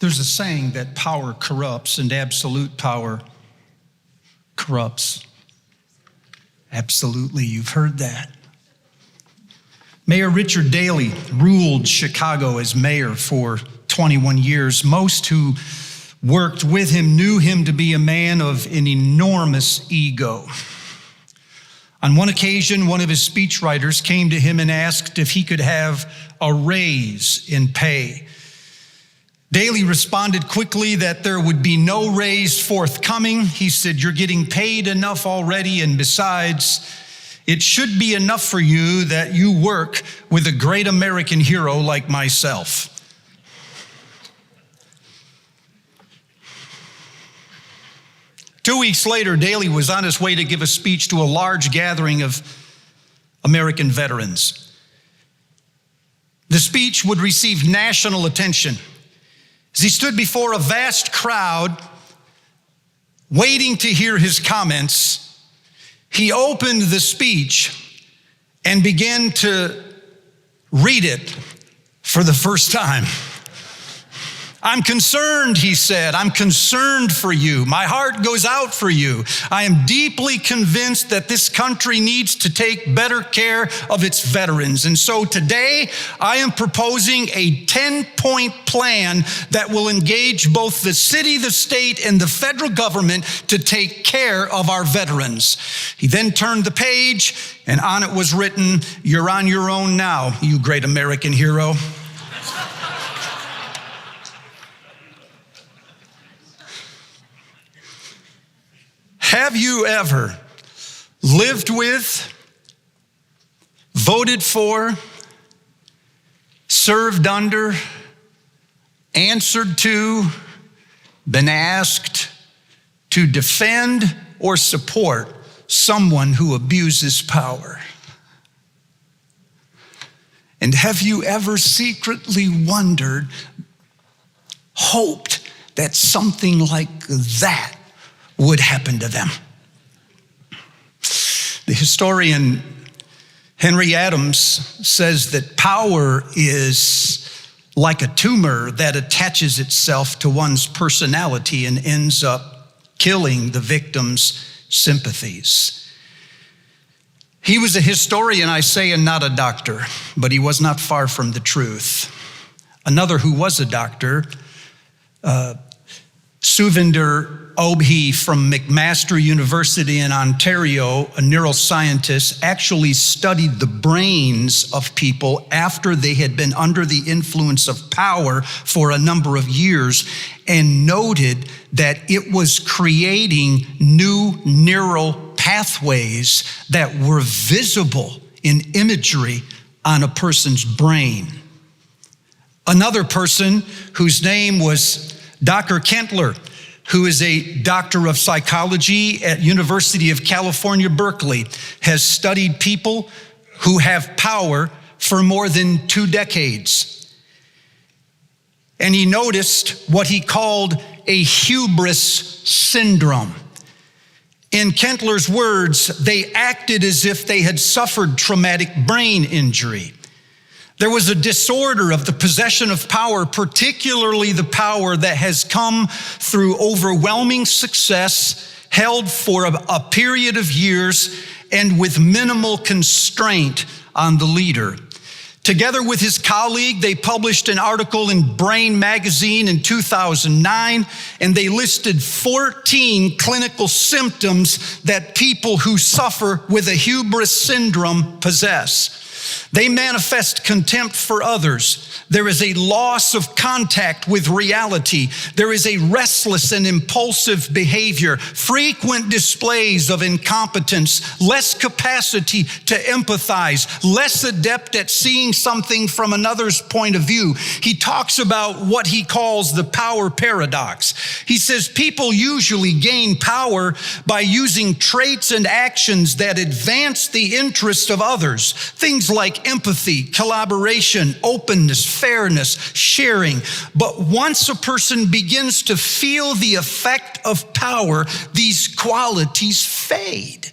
There's a saying that power corrupts and absolute power corrupts. Absolutely, you've heard that. Mayor Richard Daley ruled Chicago as mayor for 21 years. Most who worked with him knew him to be a man of an enormous ego. On one occasion, one of his speechwriters came to him and asked if he could have a raise in pay. Daley responded quickly that there would be no raise forthcoming. He said, "You're getting paid enough already, and besides, it should be enough for you that you work with a great American hero like myself." Two weeks later, Daley was on his way to give a speech to a large gathering of American veterans. The speech would receive national attention. As he stood before a vast crowd, waiting to hear his comments, he opened the speech and began to read it for the first time. "I'm concerned," he said. "I'm concerned for you. My heart goes out for you. I am deeply convinced that this country needs to take better care of its veterans. And so today, I am proposing a 10-point plan that will engage both the city, the state, and the federal government to take care of our veterans." He then turned the page, and on it was written, "You're on your own now, you great American hero." Have you ever lived with, voted for, served under, answered to, been asked to defend or support someone who abuses power? And have you ever secretly wondered, hoped that something like that would happen to them? The historian Henry Adams says that power is like a tumor that attaches itself to one's personality and ends up killing the victim's sympathies. He was a historian, I say, and not a doctor, but he was not far from the truth. Another who was a doctor, Suvinder Obhi from McMaster University in Ontario, a neuroscientist, actually studied the brains of people after they had been under the influence of power for a number of years and noted that it was creating new neural pathways that were visible in imagery on a person's brain. Another person whose name was Dr. Kentler, who is a doctor of psychology at University of California, Berkeley, has studied people who have power for more than 2 decades. And he noticed what he called a hubris syndrome. In Kentler's words, they acted as if they had suffered traumatic brain injury. There was a disorder of the possession of power, particularly the power that has come through overwhelming success, held for a period of years, and with minimal constraint on the leader. Together with his colleague, they published an article in Brain magazine in 2009, and they listed 14 clinical symptoms that people who suffer with a hubris syndrome possess. They manifest contempt for others. There is a loss of contact with reality. There is a restless and impulsive behavior, frequent displays of incompetence, less capacity to empathize, less adept at seeing something from another's point of view. He talks about what he calls the power paradox. He says people usually gain power by using traits and actions that advance the interest of others. Things like empathy, collaboration, openness, fairness, sharing. But once a person begins to feel the effect of power, these qualities fade.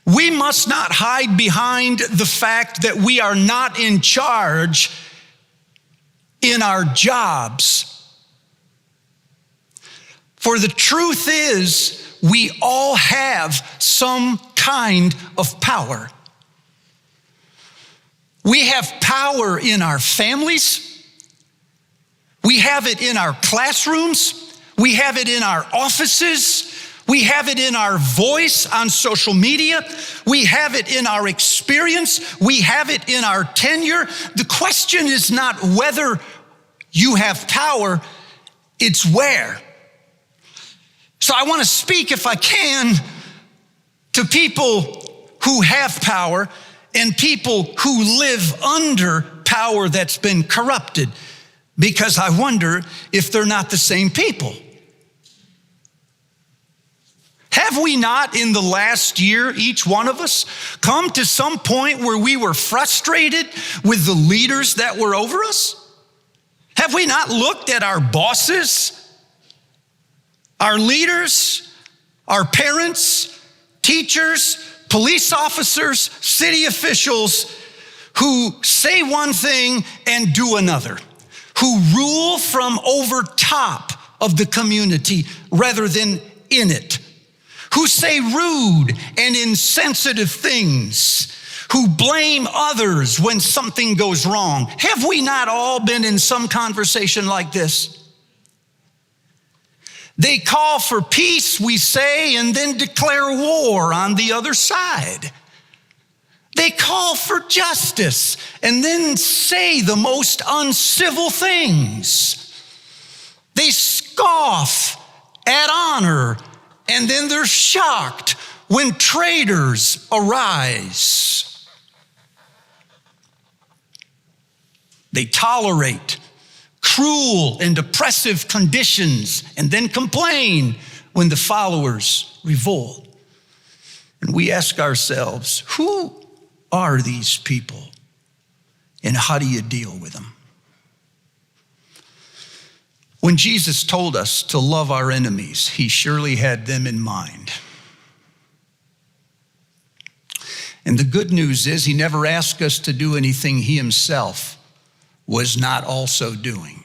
We must not hide behind the fact that we are not in charge in our jobs. For the truth is, we all have some kind of power. We have power in our families. We have it in our classrooms. We have it in our offices. We have it in our voice on social media. We have it in our experience. We have it in our tenure. The question is not whether you have power, it's where. So I want to speak, if I can, to people who have power and people who live under power that's been corrupted, because I wonder if they're not the same people. Have we not in the last year, each one of us, come to some point where we were frustrated with the leaders that were over us? Have we not looked at our bosses, our leaders, our parents, teachers, police officers, city officials who say one thing and do another, who rule from over top of the community rather than in it, who say rude and insensitive things, who blame others when something goes wrong? Have we not all been in some conversation like this? They call for peace, we say, and then declare war on the other side. They call for justice and then say the most uncivil things. They scoff at honor and then they're shocked when traitors arise. They tolerate cruel and oppressive conditions and then complain when the followers revolt. And we ask ourselves, who are these people and how do you deal with them? When Jesus told us to love our enemies, he surely had them in mind. And the good news is he never asked us to do anything he himself was not also doing.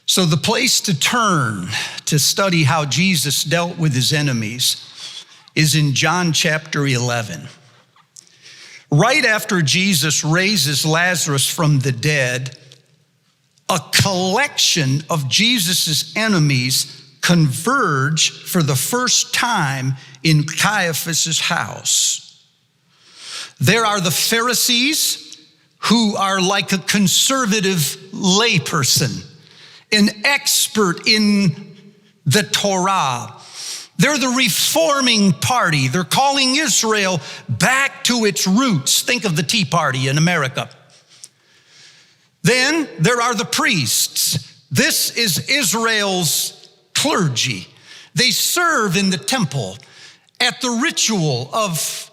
So the place to turn to study how Jesus dealt with his enemies is in John chapter 11. Right after Jesus raises Lazarus from the dead, a collection of Jesus's enemies converge for the first time in Caiaphas's house. There are the Pharisees, who are like a conservative layperson, an expert in the Torah. They're the reforming party. They're calling Israel back to its roots. Think of the Tea Party in America. Then there are the priests. This is Israel's clergy. They serve in the temple at the ritual of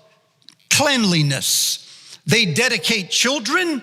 cleanliness. They dedicate children,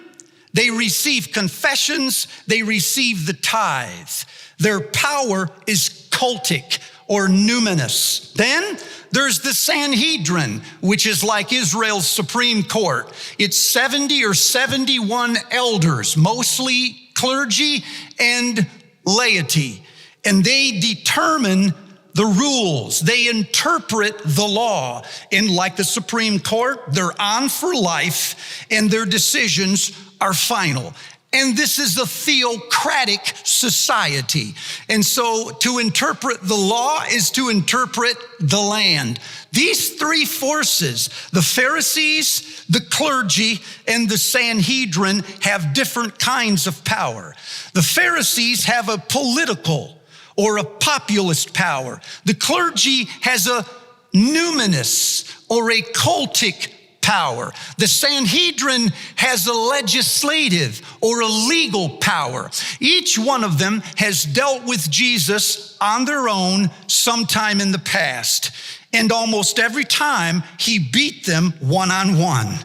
they receive confessions, they receive the tithe. Their power is cultic or numinous. Then there's the Sanhedrin, which is like Israel's Supreme Court. It's 70 or 71 elders, mostly clergy and laity. And they determine the rules. They interpret the law. And like the Supreme Court, they're on for life and their decisions are final. And this is a theocratic society. And so to interpret the law is to interpret the land. These three forces, the Pharisees, the clergy, and the Sanhedrin, have different kinds of power. The Pharisees have a political or a populist power. The clergy has a numinous or a cultic power. The Sanhedrin has a legislative or a legal power. Each one of them has dealt with Jesus on their own sometime in the past. And almost every time he beat them one-on-one.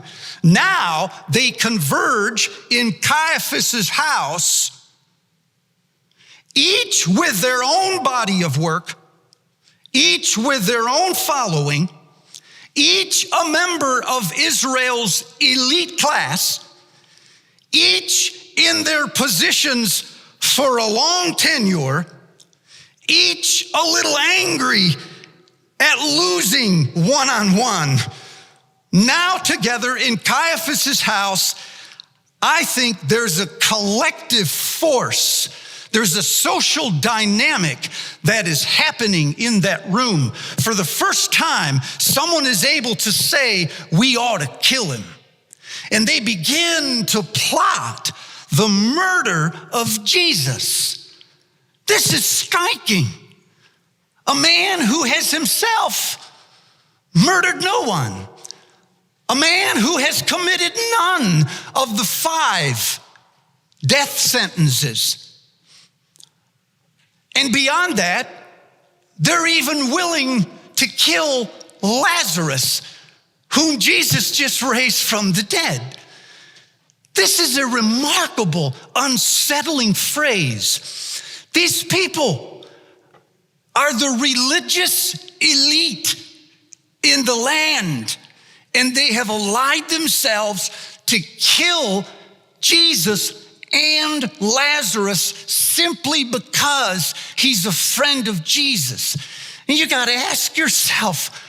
Now they converge in Caiaphas's house, each with their own body of work, each with their own following, each a member of Israel's elite class, each in their positions for a long tenure, each a little angry at losing one-on-one. Now together in Caiaphas's house, I think there's a collective force. There's a social dynamic that is happening in that room. For the first time, someone is able to say, we ought to kill him. And they begin to plot the murder of Jesus. This is striking. A man who has himself murdered no one. A man who has committed none of the 5 death sentences. And beyond that, they're even willing to kill Lazarus, whom Jesus just raised from the dead. This is a remarkable, unsettling phrase. These people are the religious elite in the land, and they have allied themselves to kill Jesus and Lazarus simply because he's a friend of Jesus. And you got to ask yourself,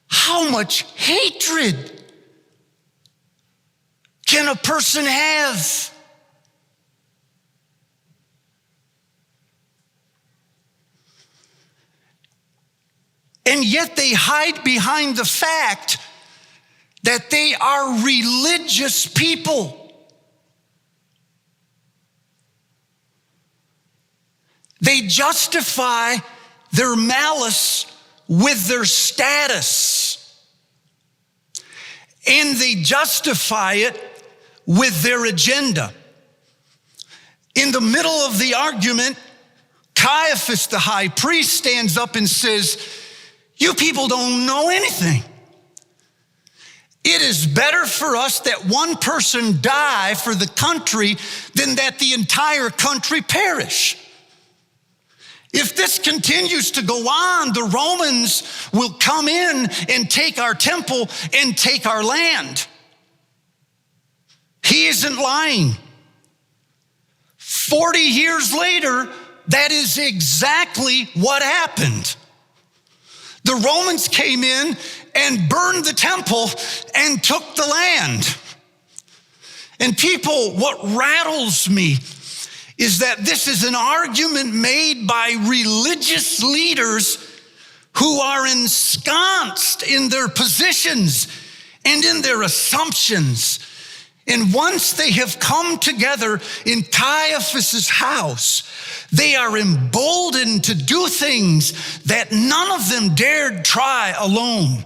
how much hatred can a person have? And yet they hide behind the fact that they are religious people. They justify their malice with their status. And they justify it with their agenda. In the middle of the argument, Caiaphas, the high priest, stands up and says, you people don't know anything. It is better for us that one person die for the country than that the entire country perish. If this continues to go on, the Romans will come in and take our temple and take our land. He isn't lying. 40 years later, that is exactly what happened. The Romans came in and burned the temple and took the land. And people, what rattles me is that this is an argument made by religious leaders who are ensconced in their positions and in their assumptions. And once they have come together in Caiaphas's house, they are emboldened to do things that none of them dared try alone.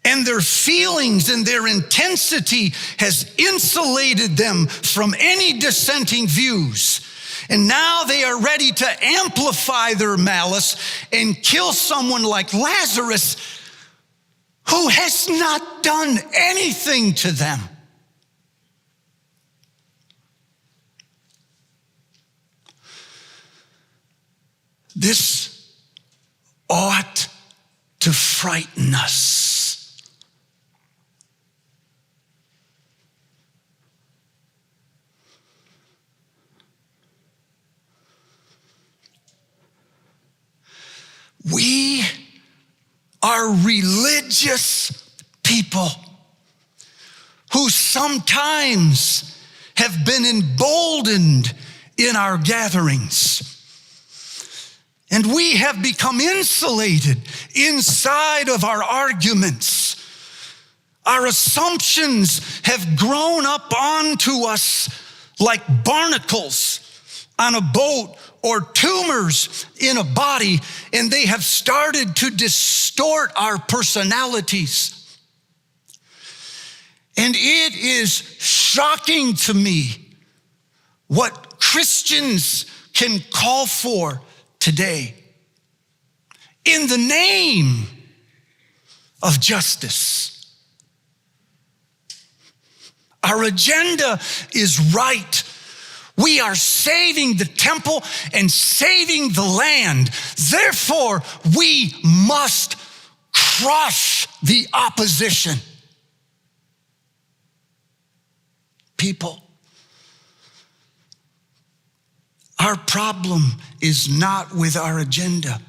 And their feelings and their intensity has insulated them from any dissenting views. And now they are ready to amplify their malice and kill someone like Lazarus, who has not done anything to them. This ought to frighten us. We are religious people who sometimes have been emboldened in our gatherings. And we have become insulated inside of our arguments. Our assumptions have grown up onto us like barnacles on a boat or tumors in a body, and they have started to distort our personalities. And it is shocking to me what Christians can call for today in the name of justice. Our agenda is right. We are saving the temple and saving the land. Therefore, we must crush the opposition. People, our problem is not with our agenda.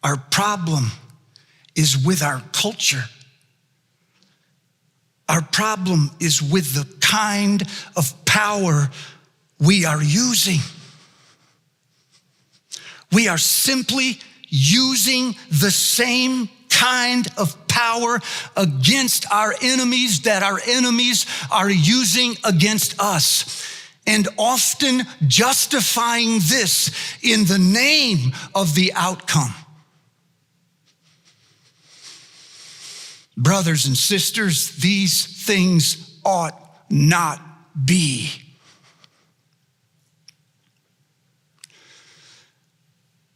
Our problem is with our culture. Our problem is with the kind of power we are using. We are simply using the same kind of power against our enemies that our enemies are using against us, and often justifying this in the name of the outcome. Brothers and sisters, these things ought not be.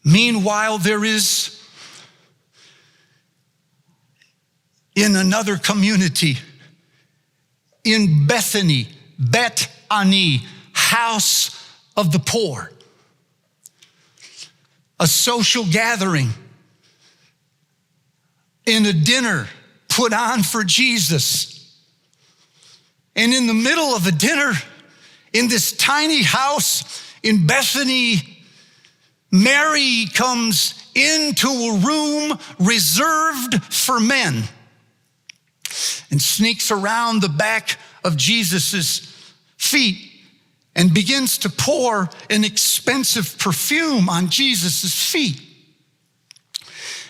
Meanwhile, there is in another community, in Bethany, Bet-Ani, house of the poor, a social gathering in a dinner put on for Jesus. And in the middle of a dinner, in this tiny house in Bethany, Mary comes into a room reserved for men and sneaks around the back of Jesus's feet and begins to pour an expensive perfume on Jesus's feet.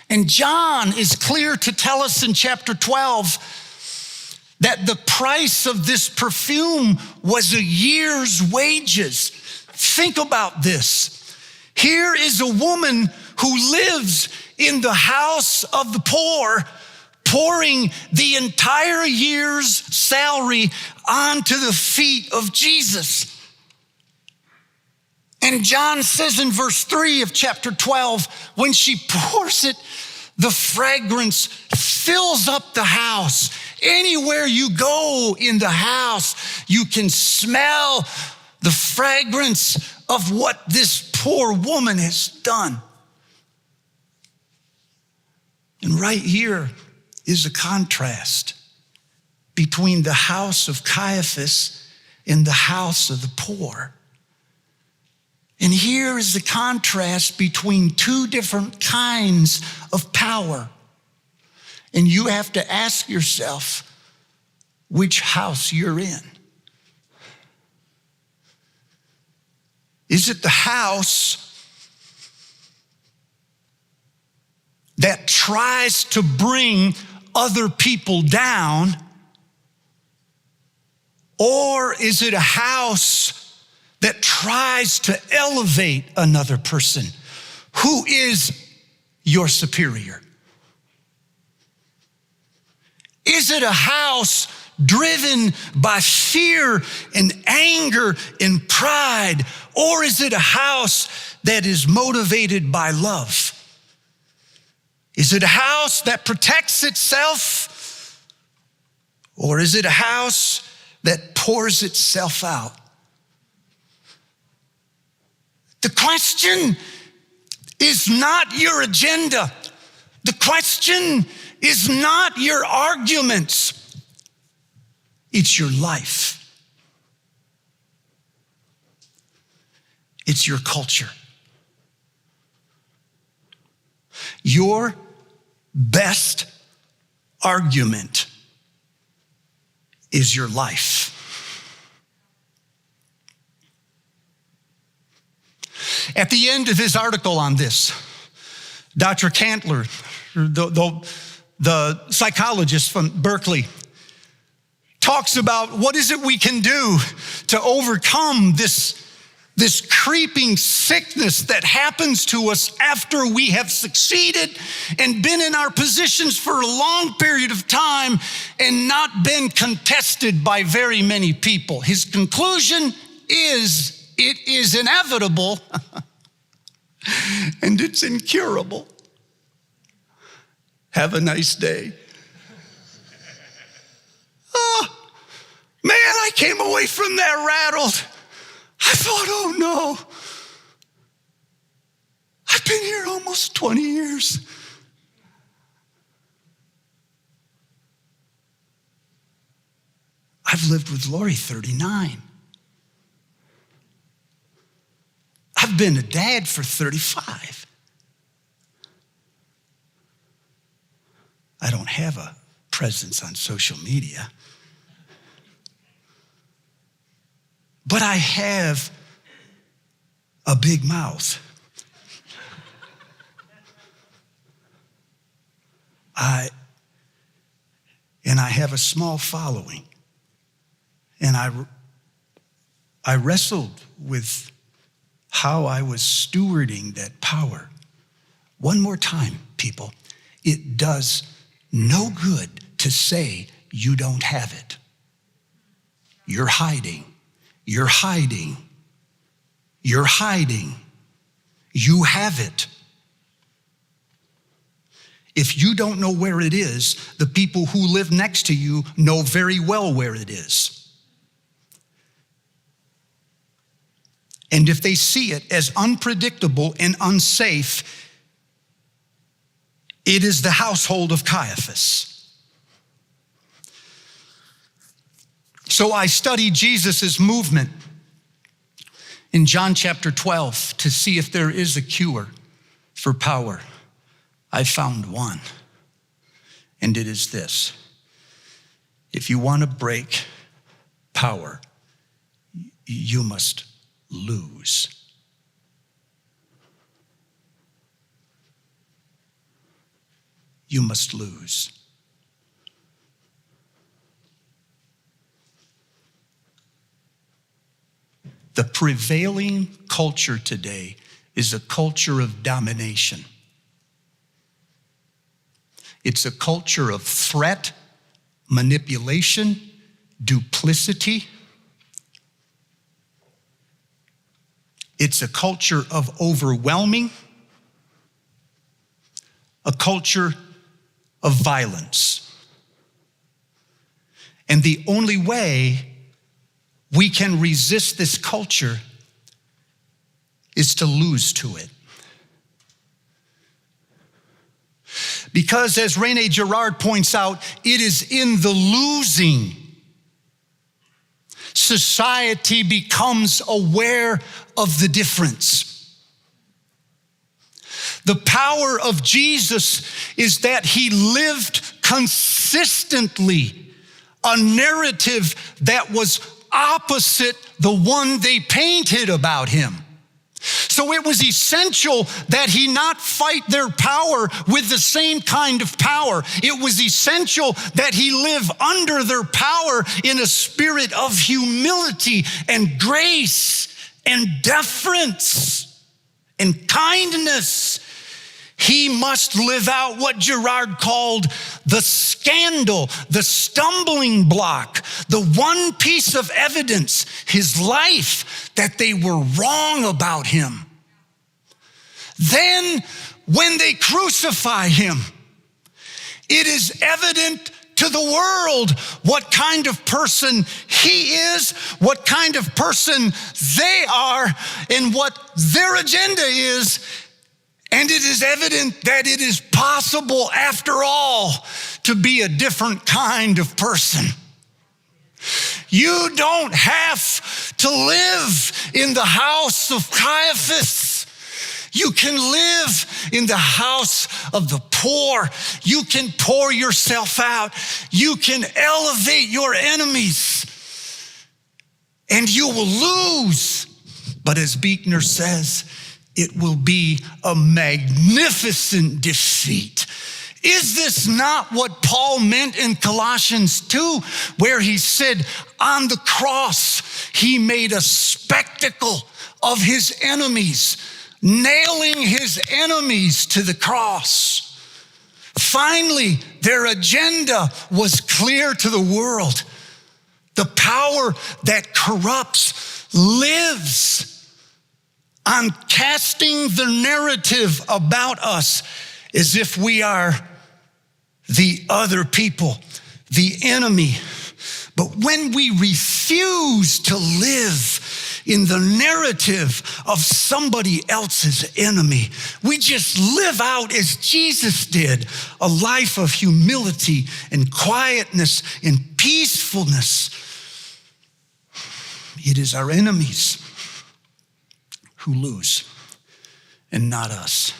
And John is clear to tell us in chapter 12 that the price of this perfume was a year's wages. Think about this. Here is a woman who lives in the house of the poor, pouring the entire year's salary onto the feet of Jesus. And John says in verse 3 of chapter 12, when she pours it, the fragrance fills up the house. Anywhere you go in the house, you can smell the fragrance of what this poor woman has done. And right here is a contrast between the house of Caiaphas and the house of the poor. And here is the contrast between two different kinds of power. And you have to ask yourself which house you're in. Is it the house that tries to bring other people down? Or is it a house that tries to elevate another person? Who is your superior? Is it a house driven by fear and anger and pride? Or is it a house that is motivated by love? Is it a house that protects itself? Or is it a house that pours itself out? The question is not your agenda. The question is not your arguments. It's your life. It's your culture. Your best argument is your life. At the end of his article on this, Dr. Cantler, the psychologist from Berkeley, talks about what is it we can do to overcome this creeping sickness that happens to us after we have succeeded and been in our positions for a long period of time and not been contested by very many people. His conclusion is it is inevitable and it's incurable. Have a nice day. Oh, man, I came away from that rattled. I thought, oh no, I've been here almost 20 years. I've lived with Lori 39. I've been a dad for 35. I don't have a presence on social media. But I have a big mouth. And I have a small following. And I wrestled with how I was stewarding that power. One more time, people. It does no good to say you don't have it. You're hiding. You're hiding. You're hiding. You have it. If you don't know where it is, the people who live next to you know very well where it is. And if they see it as unpredictable and unsafe, it is the household of Caiaphas. So I studied Jesus' movement in John chapter 12 to see if there is a cure for power. I found one, and it is this. If you want to break power, you must lose. You must lose. The prevailing culture today is a culture of domination. It's a culture of threat, manipulation, duplicity. It's a culture of overwhelming, a culture of violence. And the only way we can resist this culture is to lose to it. Because as Rene Girard points out, it is in the losing society becomes aware of the difference. The power of Jesus is that he lived consistently a narrative that was opposite the one they painted about him. So it was essential that he not fight their power with the same kind of power. It was essential that he live under their power in a spirit of humility and grace and deference and kindness. He must live out what Girard called the scandal, the stumbling block, the one piece of evidence, his life, that they were wrong about him. Then, when they crucify him, it is evident to the world what kind of person he is, what kind of person they are, and what their agenda is. And it is evident that it is possible, after all, to be a different kind of person. You don't have to live in the house of Caiaphas. You can live in the house of the poor. You can pour yourself out. You can elevate your enemies. And you will lose. But as Buechner says, it will be a magnificent defeat. Is this not what Paul meant in Colossians 2, where he said, on the cross, he made a spectacle of his enemies, nailing his enemies to the cross. Finally, their agenda was clear to the world. The power that corrupts lives on casting the narrative about us as if we are the other people, the enemy. But when we refuse to live in the narrative of somebody else's enemy, we just live out as Jesus did, a life of humility and quietness and peacefulness. It is our enemies who lose and not us.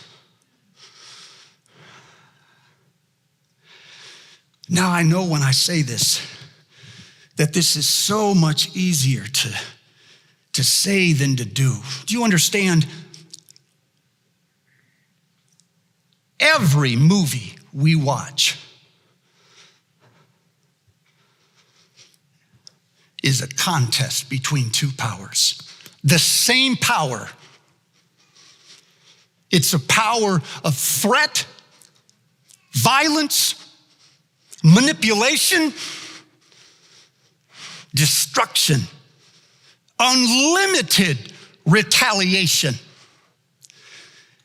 Now I know when I say this, that this is so much easier to say than to do. Do you understand? Every movie we watch is a contest between two powers. The same power. It's a power of threat, violence, manipulation, destruction, unlimited retaliation.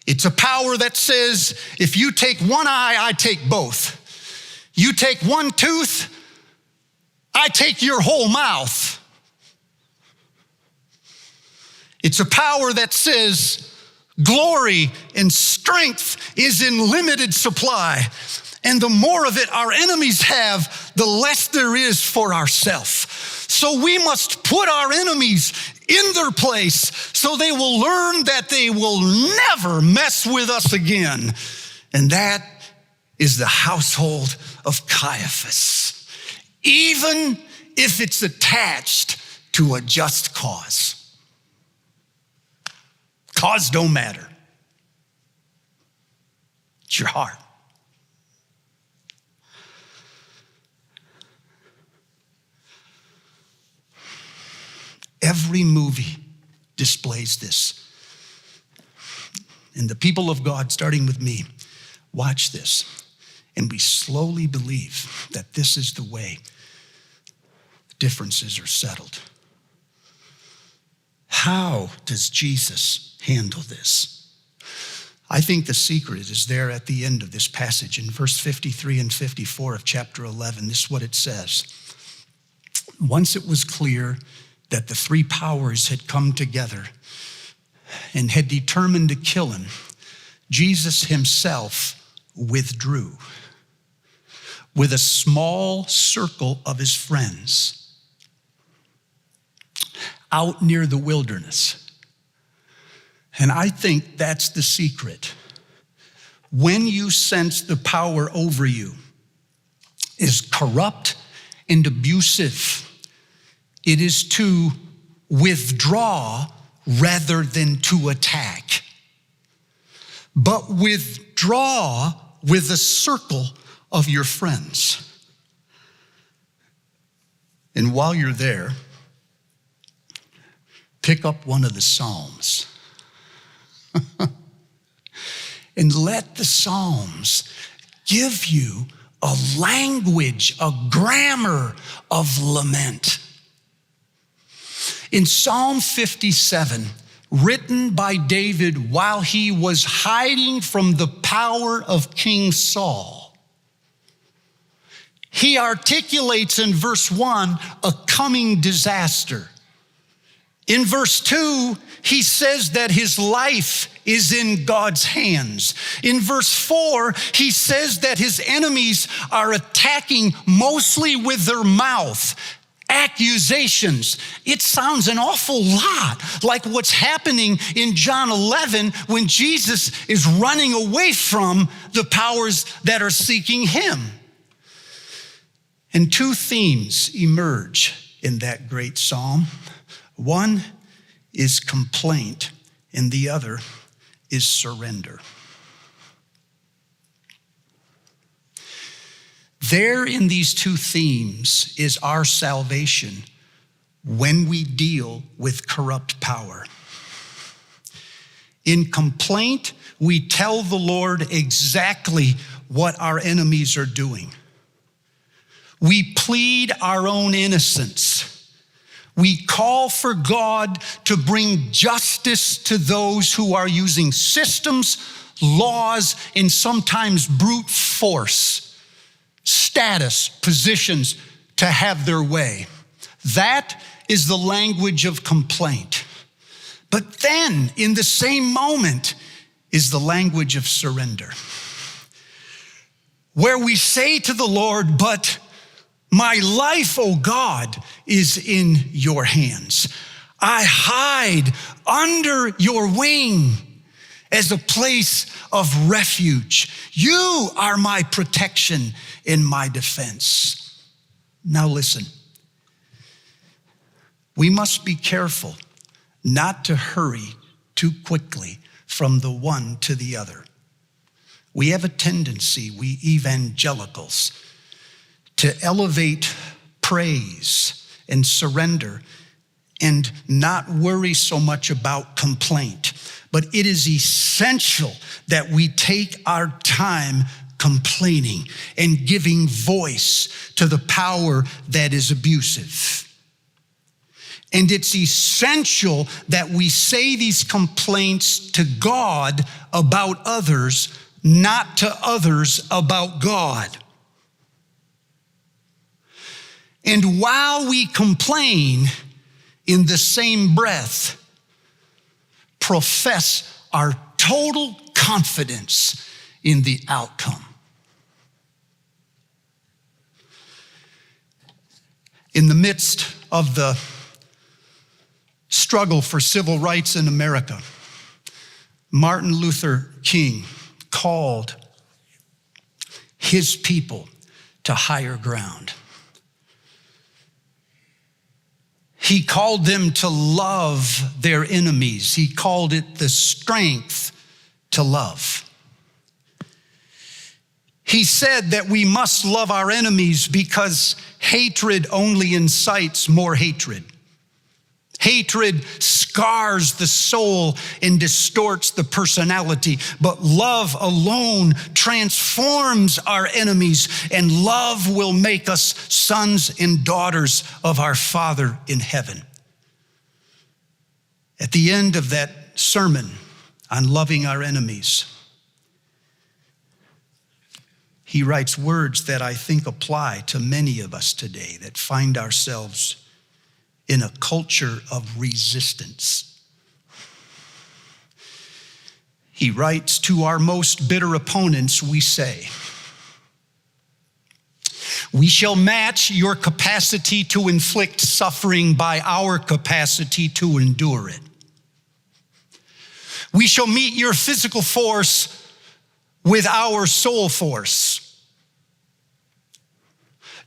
It's a power that says, if you take one eye, I take both. You take one tooth, I take your whole mouth. It's a power that says, glory and strength is in limited supply. And the more of it our enemies have, the less there is for ourselves. So we must put our enemies in their place so they will learn that they will never mess with us again. And that is the household of Caiaphas, even if it's attached to a just cause. Cause don't matter. It's your heart. Every movie displays this. And the people of God, starting with me, watch this. And we slowly believe that this is the way differences are settled. How does Jesus handle this? I think the secret is there at the end of this passage in verse 53 and 54 of chapter 11. This is what it says. Once it was clear that the three powers had come together and had determined to kill him, Jesus himself withdrew with a small circle of his friends out near the wilderness. And I think that's the secret. When you sense the power over you is corrupt and abusive, it is to withdraw rather than to attack. But withdraw with a circle of your friends. And while you're there, pick up one of the Psalms. And let the Psalms give you a language, a grammar of lament. In Psalm 57, written by David while he was hiding from the power of King Saul, he articulates in verse 1 a coming disaster. In verse 2, he says that his life is in God's hands. In verse 4, he says that his enemies are attacking mostly with their mouth. Accusations. It sounds an awful lot like what's happening in John 11 when Jesus is running away from the powers that are seeking him. And two themes emerge in that great psalm. One is complaint, and the other is surrender. There in these two themes is our salvation when we deal with corrupt power. In complaint, we tell the Lord exactly what our enemies are doing. We plead our own innocence. We call for God to bring justice to those who are using systems, laws, and sometimes brute force, status, positions to have their way. That is the language of complaint. But then, in the same moment, is the language of surrender, where we say to the Lord, but My life, O God, is in your hands. I hide under your wing as a place of refuge. You are my protection and my defense. Now listen, we must be careful not to hurry too quickly from the one to the other. We have a tendency, we evangelicals, to elevate praise and surrender and not worry so much about complaint. But it is essential that we take our time complaining and giving voice to the power that is abusive. And it's essential that we say these complaints to God about others, not to others about God. And while we complain, in the same breath, profess our total confidence in the outcome. In the midst of the struggle for civil rights in America, Martin Luther King called his people to higher ground. He called them to love their enemies. He called it the strength to love. He said that we must love our enemies because hatred only incites more hatred. Hatred scars the soul and distorts the personality, but love alone transforms our enemies, and love will make us sons and daughters of our Father in heaven. At the end of that sermon on loving our enemies, he writes words that I think apply to many of us today that find ourselves in a culture of resistance. He writes, to our most bitter opponents, we say, we shall match your capacity to inflict suffering by our capacity to endure it. We shall meet your physical force with our soul force.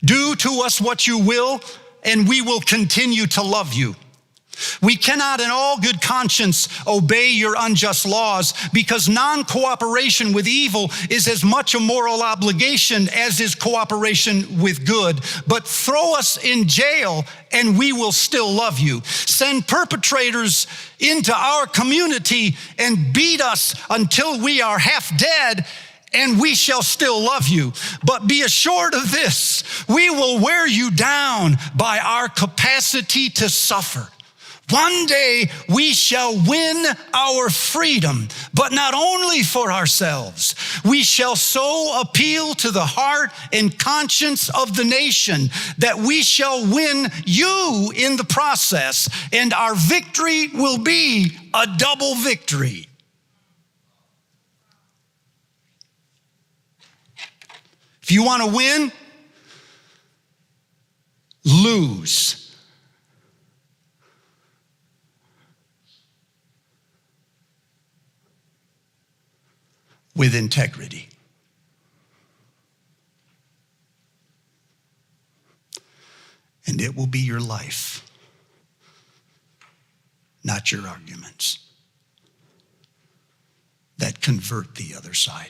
Do to us what you will, and we will continue to love you. We cannot in all good conscience obey your unjust laws, because non-cooperation with evil is as much a moral obligation as is cooperation with good. But throw us in jail and we will still love you. Send perpetrators into our community and beat us until we are half dead, and we shall still love you. But be assured of this, we will wear you down by our capacity to suffer. One day we shall win our freedom, but not only for ourselves. We shall so appeal to the heart and conscience of the nation that we shall win you in the process, and our victory will be a double victory. If you want to win, lose. With integrity. And it will be your life, not your arguments, that convert the other side.